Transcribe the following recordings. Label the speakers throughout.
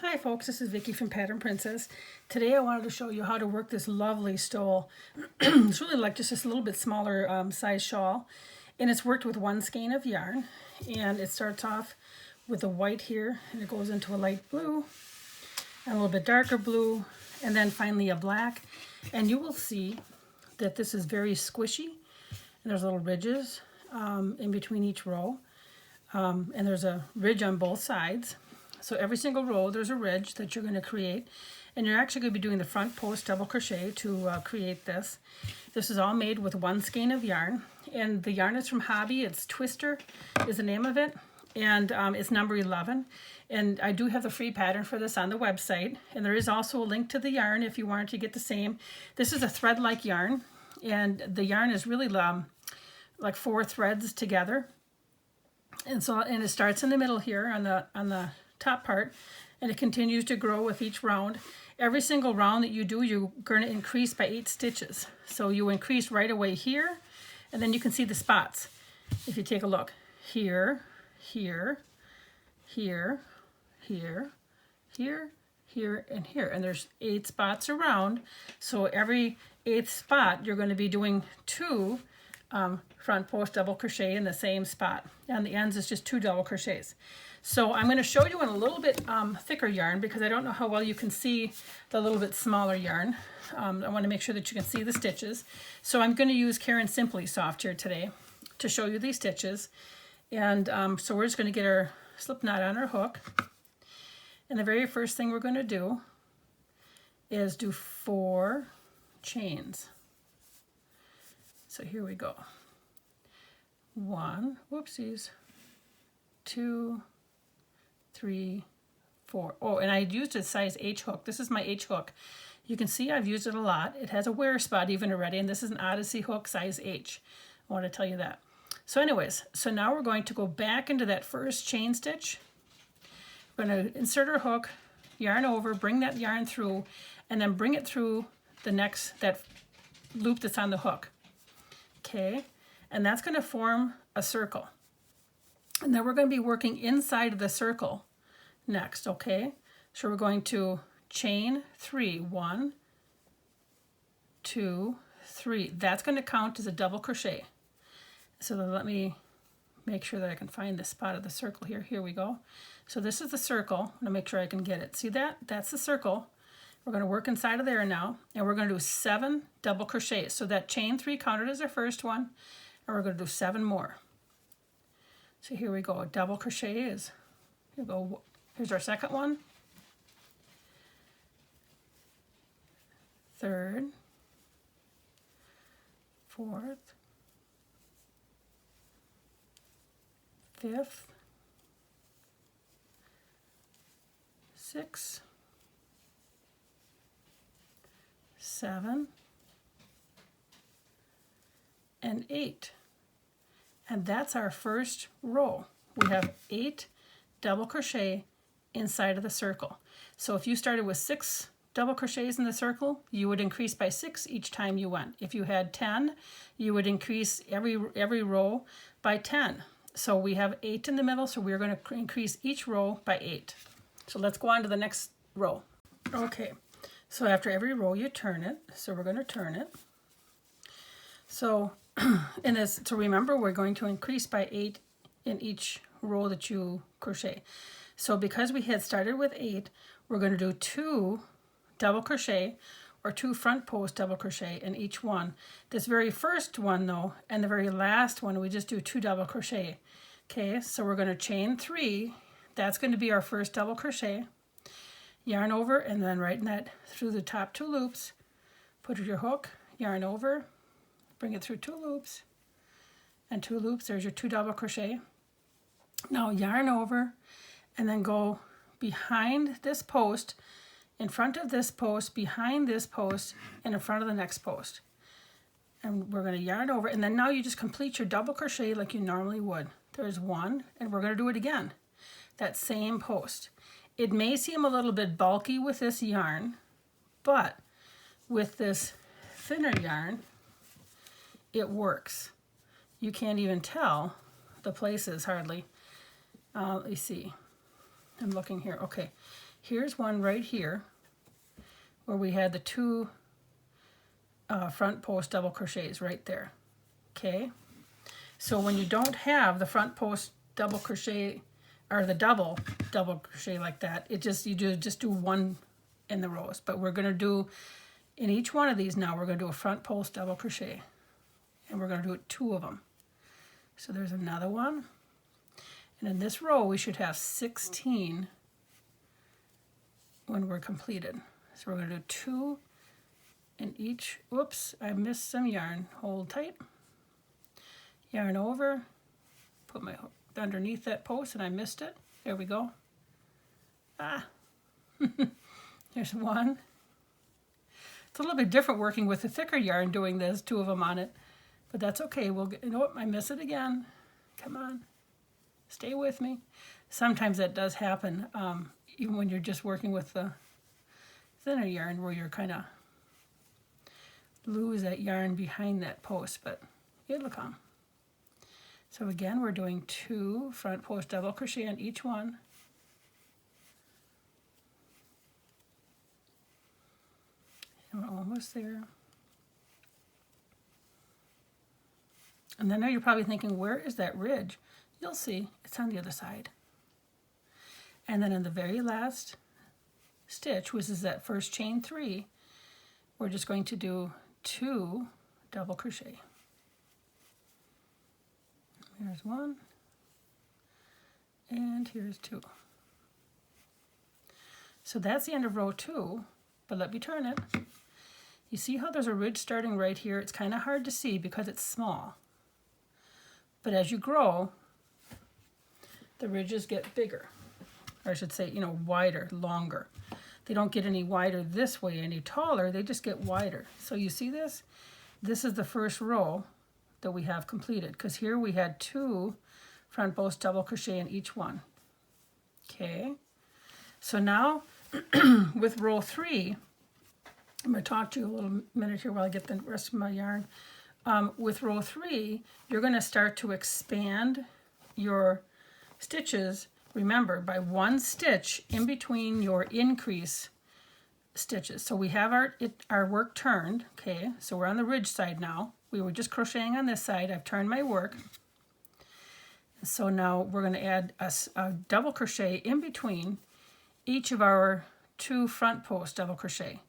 Speaker 1: Hi folks, this is Vicky from Pattern Princess. Today I wanted to show you how to work this lovely stole. It's really like just this little bit smaller size shawl, and it's worked with one skein of yarn, and it starts off with a white here and it goes into a light blue and a little bit darker blue and then finally a black, and you will see that this is very squishy and there's little ridges in between each row, and there's a ridge on both sides. So every single row there's a ridge that you're going to create, and you're actually going to be doing the front post double crochet to create this. This is all made with one skein of yarn, and the yarn is from Hobby. It's Twister is the name of it, and it's number 11. And I do have the free pattern for this on the website, and there is also a link to the yarn if you wanted to get the same. This is a thread-like yarn, and the yarn is really like 4 threads together, and it starts in the middle here on the top part, and it continues to grow with each round. Every single round that you do, you're going to increase by 8 stitches. So you increase right away here, and then you can see the spots. If you take a look, here, here, here, here, here, here, and here, and there's 8 spots around. So every 8th spot, you're going to be doing 2 front post double crochet in the same spot. On the ends, it's just 2 double crochets. So I'm going to show you in a little bit thicker yarn because I don't know how well you can see the little bit smaller yarn. I want to make sure that you can see the stitches. So I'm going to use Caron Simply Soft here today to show you these stitches. And so we're just going to get our slip knot on our hook. And the very first thing we're going to do is do 4 chains. So here we go. 1, whoopsies, 2, 3, 4. Oh, and I used a size H hook. This is my H hook. You can see I've used it a lot. It has a wear spot even already, and this is an Odyssey hook size H. I want to tell you that. So anyways, so now we're going to go back into that first chain stitch. We're going to insert our hook, yarn over, bring that yarn through, and then bring it through that loop that's on the hook. Okay, and that's going to form a circle. And then we're going to be working inside of the circle next, okay? So we're going to chain 3, 1, 2, 3. That's going to count as a double crochet. So then let me make sure that I can find the spot of the circle here. Here we go. So this is the circle. I'm going to make sure I can get it. See that? That's the circle. We're going to work inside of there now, and we're going to do 7 double crochets. So that chain 3 counted as our first one, and we're going to do 7 more. So here we go. A double crochet is, here we go. Here's our second one, 3rd, 4th, 5th, 6th, 7, and 8. And that's our first row. We have 8 double crochet inside of the circle. So if you started with 6 double crochets in the circle, you would increase by 6 each time you went. If you had 10, you would increase every row by 10. So we have 8 in the middle, so we're going to increase each row by 8. So let's go on to the next row. Okay, so after every row you turn it. So we're going to turn it. So in this, to remember, we're going to increase by 8 in each row that you crochet. So because we had started with 8, we're going to do 2 double crochet or 2 front post double crochet in each one. This very first one though, and the very last one, we just do 2 double crochet. Okay, so we're going to chain 3. That's going to be our first double crochet. Yarn over, and then right in that through the top 2 loops, put your hook, yarn over, bring it through 2 loops, and 2 loops, there's your 2 double crochet. Now yarn over, and then go behind this post, in front of this post, behind this post, and in front of the next post. And we're going to yarn over, and then now you just complete your double crochet like you normally would. There's 1, and we're going to do it again. That same post. It may seem a little bit bulky with this yarn, but with this thinner yarn, it works. You can't even tell the places hardly. Let me see. I'm looking here. Okay. Here's one right here where we had the two front post double crochets right there. Okay, so when you don't have the front post double crochet or the double crochet like that, you just do one in the rows. But we're going to do in each one of these now, we're going to do a front post double crochet, and we're going to do it 2 of them. So there's another one, and in this row we should have 16 when we're completed. So we're going to do 2 in each. Whoops, I missed some yarn. Hold tight. Yarn over, put my hook underneath that post, and I missed it. There we go. Ah, there's one. It's a little bit different working with the thicker yarn doing this, 2 of them on it, but that's okay. We'll get, you know what, I miss it again. Come on, stay with me. Sometimes that does happen, even when you're just working with the thinner yarn, where you're kind of lose that yarn behind that post, but it'll come. So again, we're doing 2 front post double crochet on each one. And we're almost there. And then now you're probably thinking, where is that ridge? You'll see, it's on the other side. And then in the very last stitch, which is that first chain 3, we're just going to do 2 double crochet. Here's 1, and here's 2. So that's the end of row 2, but let me turn it. You see how there's a ridge starting right here? It's kind of hard to see because it's small. But as you grow, the ridges get bigger. Or I should say, you know, wider, longer. They don't get any wider this way, any taller, they just get wider. So you see this? This is the first row that we have completed, because here we had 2 front post double crochet in each one. Okay, so now with row 3, I'm going to talk to you a little minute here while I get the rest of my yarn. With row 3, you're going to start to expand your stitches, remember, by 1 stitch in between your increase stitches. So we have our work turned. Okay, so we're on the ridge side now. We were just crocheting on this side. I've turned my work. So now we're going to add a double crochet in between each of our 2 front post double crochet.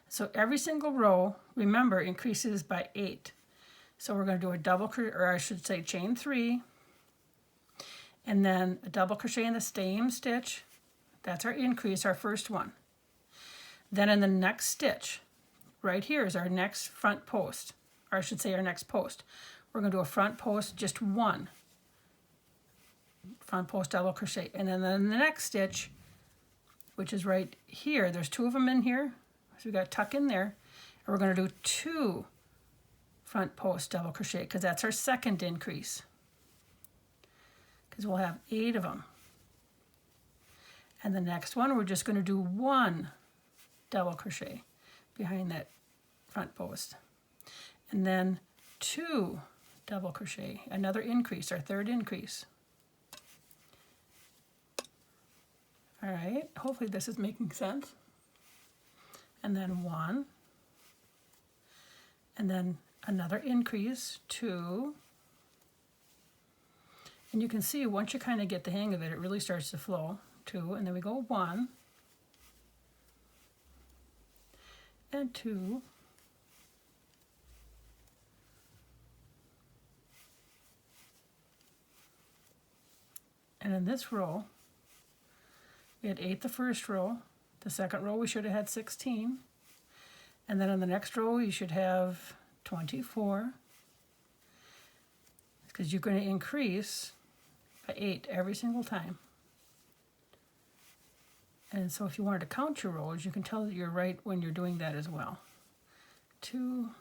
Speaker 1: So every single row, remember, increases by 8. So we're going to do a double crochet, or I should say chain 3, and then a double crochet in the same stitch. That's our increase, our first one. Then in the next stitch, right here is our next front post, or I should say our next post. We're going to do a front post, just 1 front post double crochet, and then in the next stitch, which is right here, there's 2 of them in here, so we got to tuck in there, and we're going to do 2 front post double crochet, because that's our second increase, because we'll have 8 of them. And the next one, we're just going to do 1 double crochet behind that front post, and then 2 double crochet, another increase, our third increase. All right, hopefully this is making sense. And then 1, and then another increase, 2. And you can see once you kind of get the hang of it, it really starts to flow. 2, and then we go 1, and 2, and in this row, we had 8 the first row. The second row we should have had 16. And then in the next row you should have 24. Because you're going to increase by 8 every single time. And so if you wanted to count your rows, you can tell that you're right when you're doing that as well. 2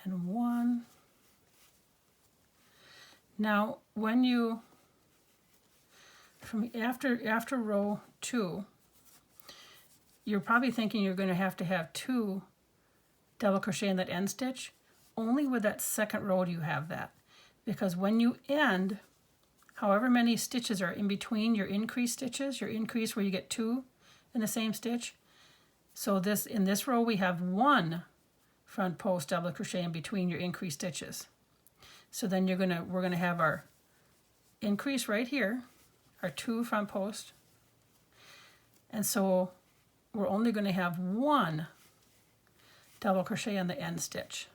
Speaker 1: and 1. Now when you from after row 2, you're probably thinking you're going to have 2 double crochet in that end stitch. Only with that second row do you have that, because when you end, however many stitches are in between your increase stitches, your increase where you get 2 in the same stitch. So this, in this row we have 1 front post double crochet in between your increase stitches. So then we're gonna have our increase right here, our 2 front post, and so we're only going to have 1 double crochet on the end stitch,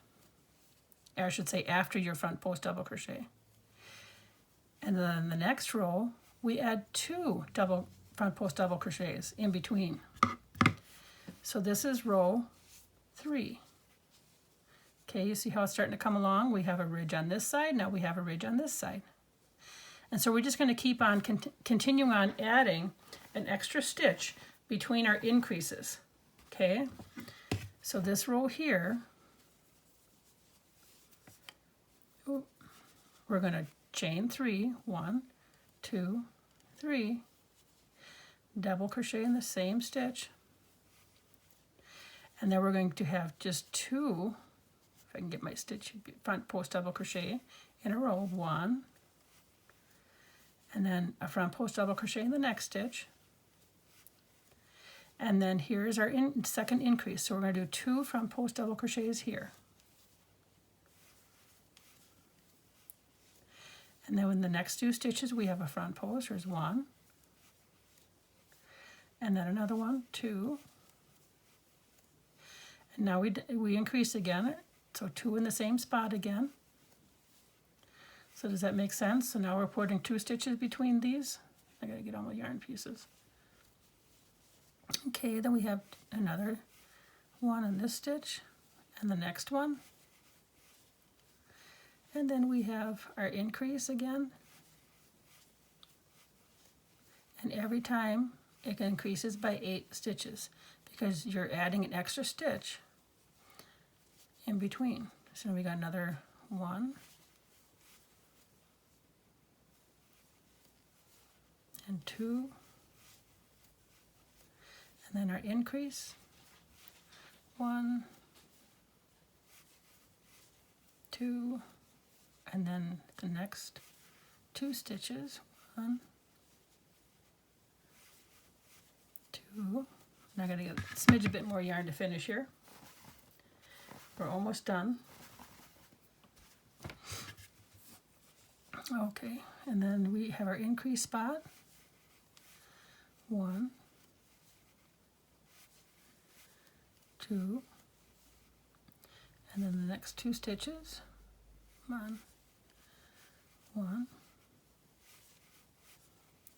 Speaker 1: or I should say after your front post double crochet. And then in the next row we add 2 front post double crochets in between. So this is row 3. Okay, you see how it's starting to come along? We have a ridge on this side, now we have a ridge on this side. And so we're just going to keep on continuing on adding an extra stitch between our increases. Okay, so this row here, we're going to chain 3, 1, 2, 3, double crochet in the same stitch, and then we're going to have just 2, if I can get my stitch, front post double crochet in a row, 1, and then a front post double crochet in the next stitch, and then here's our second increase, so we're going to do 2 front post double crochets here, and then in the next 2 stitches we have a front post. There's 1, and then another one, 2, and now we increase again, so 2 in the same spot again. So does that make sense? So now we're putting 2 stitches between these. I gotta get all my yarn pieces. Okay, then we have another one in this stitch and the next one. And then we have our increase again. And every time it increases by 8 stitches because you're adding an extra stitch in between. So we got another 1. And 2, and then our increase, 1, 2, and then the next 2 stitches, 1, 2, and I gotta get a smidge a bit more yarn to finish here. We're almost done. Okay, and then we have our increase spot. 1, 2, and then the next 2 stitches, 1,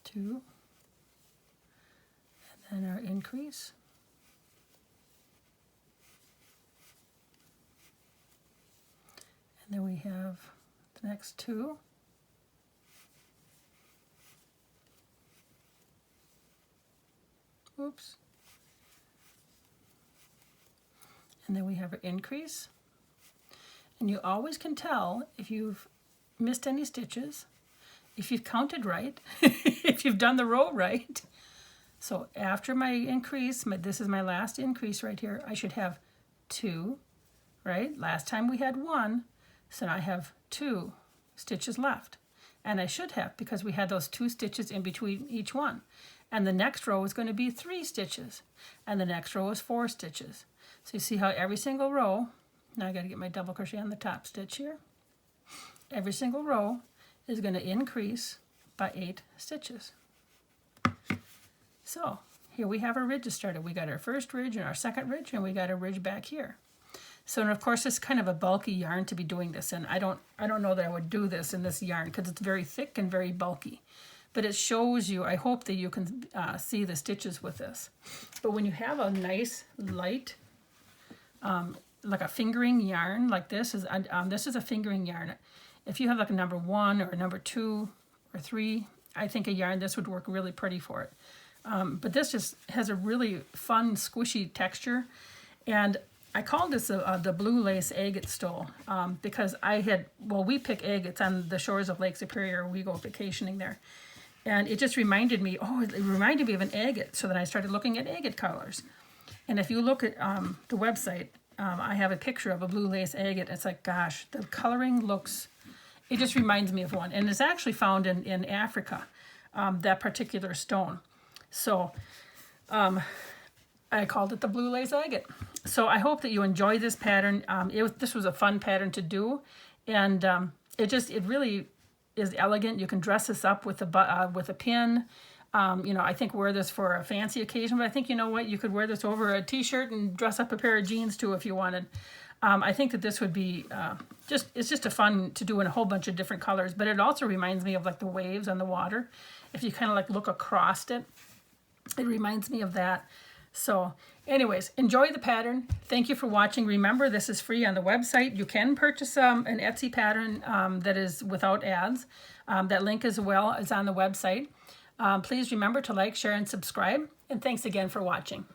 Speaker 1: 2, and then our increase, and then we have the next 2, oops, and then we have our increase, and you always can tell if you've missed any stitches, if you've counted right, if you've done the row right. So after my increase, this is my last increase right here, I should have 2, right? Last time we had 1, so now I have 2 stitches left, and I should have, because we had those 2 stitches in between each one. And the next row is going to be 3 stitches, and the next row is 4 stitches. So you see how every single row, now I got to get my double crochet on the top stitch here, every single row is going to increase by 8 stitches. So here we have our ridges started. We got our first ridge and our second ridge, and we got a ridge back here. So, and of course, it's kind of a bulky yarn to be doing this in. I don't know that I would do this in this yarn because it's very thick and very bulky. But it shows you, I hope that you can see the stitches with this. But when you have a nice light, like a fingering yarn like this is a fingering yarn. If you have like a number 1 or a number 2 or 3, I think a yarn this would work really pretty for it. But this just has a really fun squishy texture, and I called this the blue lace agate stole because we pick agates on the shores of Lake Superior. We go vacationing there. And it just reminded me, of an agate. So then I started looking at agate colors. And if you look at the website, I have a picture of a blue lace agate. It's like, gosh, the coloring looks it just reminds me of one. And it's actually found in Africa, that particular stone. So I called it the Blue Lace Agate. So I hope that you enjoy this pattern. This was a fun pattern to do, and it really is elegant. You can dress this up with a pin. You know, I think wear this for a fancy occasion, but I think, you know what, you could wear this over a t-shirt and dress up a pair of jeans too if you wanted. I think that this would be it's just a fun to do in a whole bunch of different colors, but it also reminds me of like the waves on the water. If you kind of like look across it, it reminds me of that. So anyways, enjoy the pattern. Thank you for watching. Remember, this is free on the website. You can purchase an Etsy pattern that is without ads. That link as well is on the website. Please remember to like, share, and subscribe. And thanks again for watching.